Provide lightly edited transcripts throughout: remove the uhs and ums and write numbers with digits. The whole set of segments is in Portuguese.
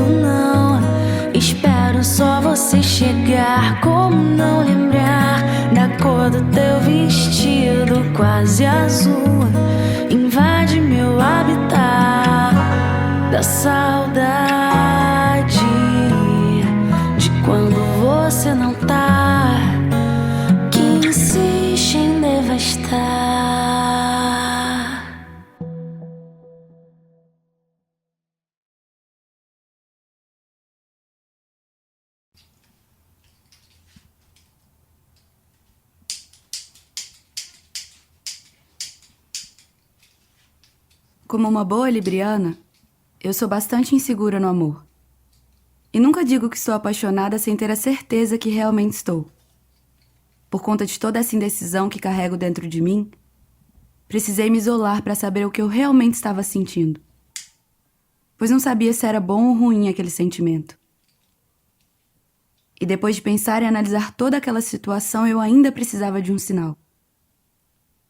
não. Espero só você chegar. Como não lembrar da cor do teu vestido quase azul? Invade meu habitat da saudade de quando você não tá, que insiste em devastar. Como uma boa libriana, eu sou bastante insegura no amor. E nunca digo que estou apaixonada sem ter a certeza que realmente estou. Por conta de toda essa indecisão que carrego dentro de mim, precisei me isolar para saber o que eu realmente estava sentindo. Pois não sabia se era bom ou ruim aquele sentimento. E depois de pensar e analisar toda aquela situação, eu ainda precisava de um sinal.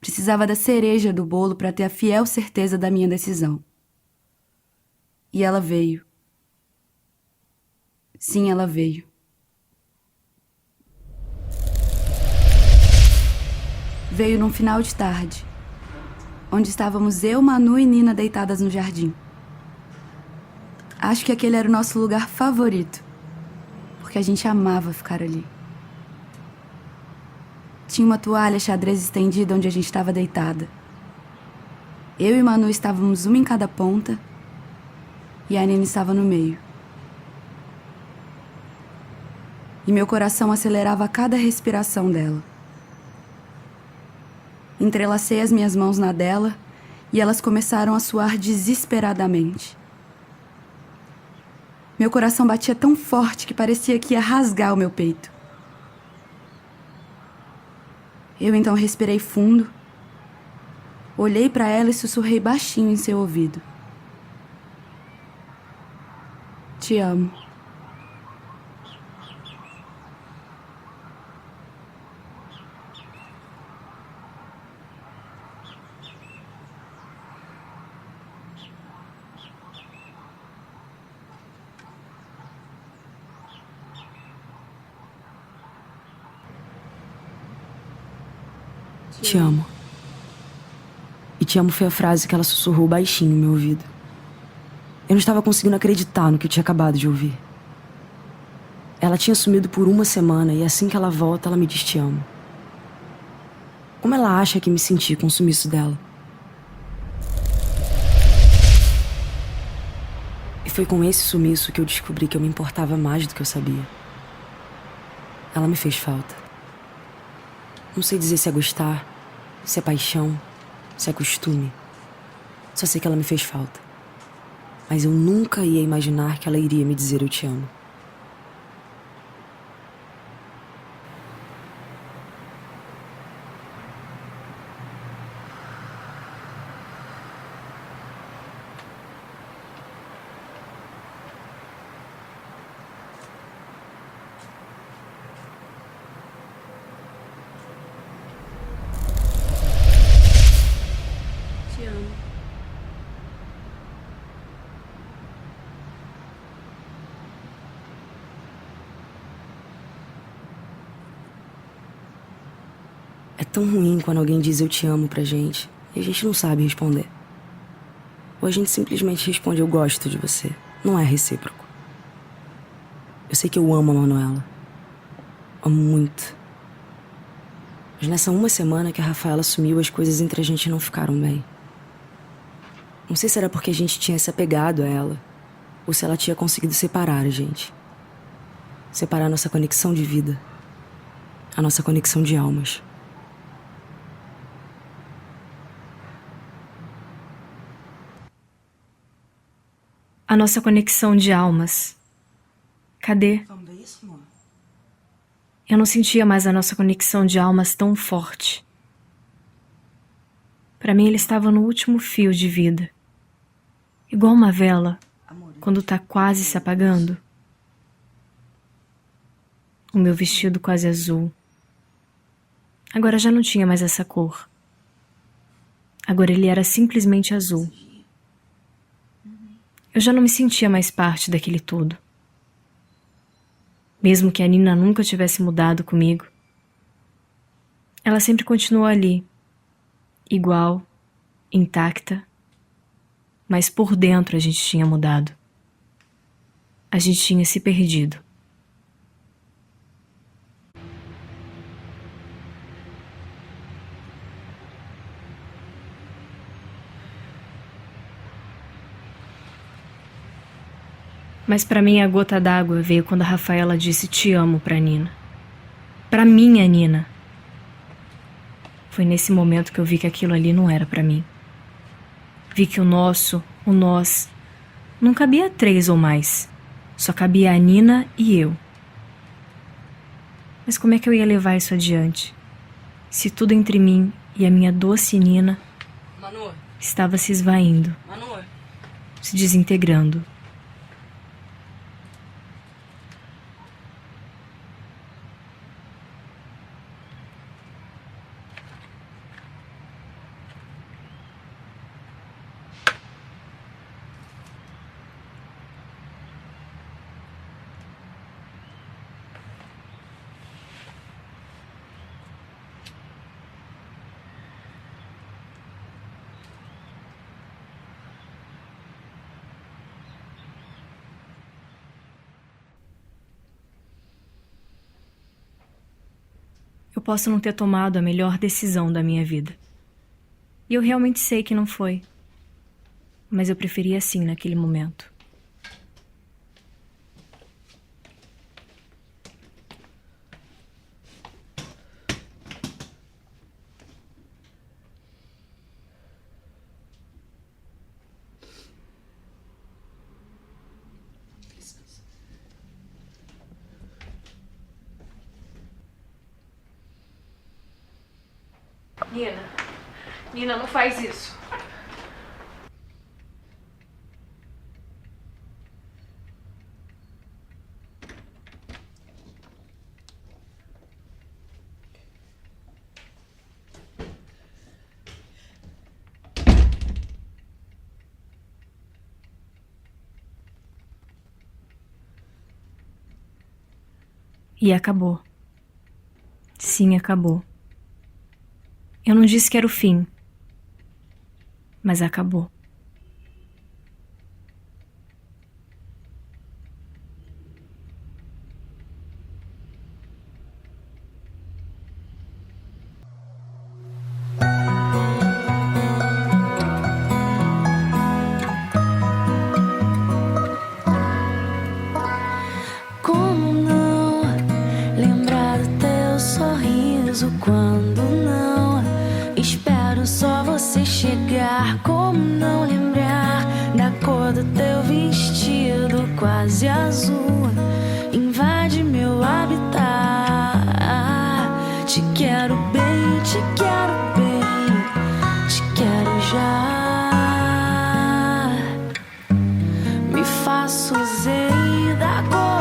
Precisava da cereja do bolo para ter a fiel certeza da minha decisão. E ela veio. Sim, ela veio. Veio num final de tarde, onde estávamos eu, Manu e Nina deitadas no jardim. Acho que aquele era o nosso lugar favorito, porque a gente amava ficar ali. Tinha uma toalha xadrez estendida onde a gente estava deitada. Eu e Manu estávamos uma em cada ponta e a Nina estava no meio. E meu coração acelerava a cada respiração dela. Entrelacei as minhas mãos na dela e elas começaram a suar desesperadamente. Meu coração batia tão forte que parecia que ia rasgar o meu peito. Eu então respirei fundo, olhei para ela e sussurrei baixinho em seu ouvido. Te amo. Te amo. E te amo foi a frase que ela sussurrou baixinho no meu ouvido. Eu não estava conseguindo acreditar no que eu tinha acabado de ouvir. Ela tinha sumido por uma semana e assim que ela volta, ela me diz te amo. Como ela acha que me senti com o sumiço dela? E foi com esse sumiço que eu descobri que eu me importava mais do que eu sabia. Ela me fez falta. Não sei dizer se é gostar, se é paixão, se é costume. Só sei que ela me fez falta. Mas eu nunca ia imaginar que ela iria me dizer eu te amo. Te amo. É tão ruim quando alguém diz eu te amo pra gente e a gente não sabe responder. Ou a gente simplesmente responde eu gosto de você. Não é recíproco. Eu sei que eu amo a Manuela. Amo muito. Mas nessa uma semana que a Rafaela sumiu, as coisas entre a gente não ficaram bem. Não sei se era porque a gente tinha se apegado a ela, ou se ela tinha conseguido separar a gente. Separar a nossa conexão de vida. A nossa conexão de almas. A nossa conexão de almas. Cadê? Eu não sentia mais a nossa conexão de almas tão forte. Para mim, ele estava no último fio de vida. Igual uma vela, quando tá quase se apagando. O meu vestido quase azul. Agora já não tinha mais essa cor. Agora ele era simplesmente azul. Eu já não me sentia mais parte daquele todo. Mesmo que a Nina nunca tivesse mudado comigo, ela sempre continuou ali, igual, intacta, mas por dentro a gente tinha mudado. A gente tinha se perdido. Mas pra mim a gota d'água veio quando a Rafaela disse te amo pra Nina. Pra minha Nina. Foi nesse momento que eu vi que aquilo ali não era pra mim. Vi que o nós, não cabia 3 ou mais. Só cabia a Nina e eu. Mas como é que eu ia levar isso adiante? Se tudo entre mim e a minha doce Nina estava se esvaindo, se desintegrando. Eu posso não ter tomado a melhor decisão da minha vida. E eu realmente sei que não foi. Mas eu preferi assim naquele momento. Nina, não faz isso. E acabou. Sim, acabou. Eu não disse que era o fim, mas acabou. Como não lembrar do teu sorriso quando não espero só você chegar? Como não lembrar da cor do teu vestido quase azul? Invade meu habitat. Te quero bem, te quero bem, te quero já. Me faço usei da cor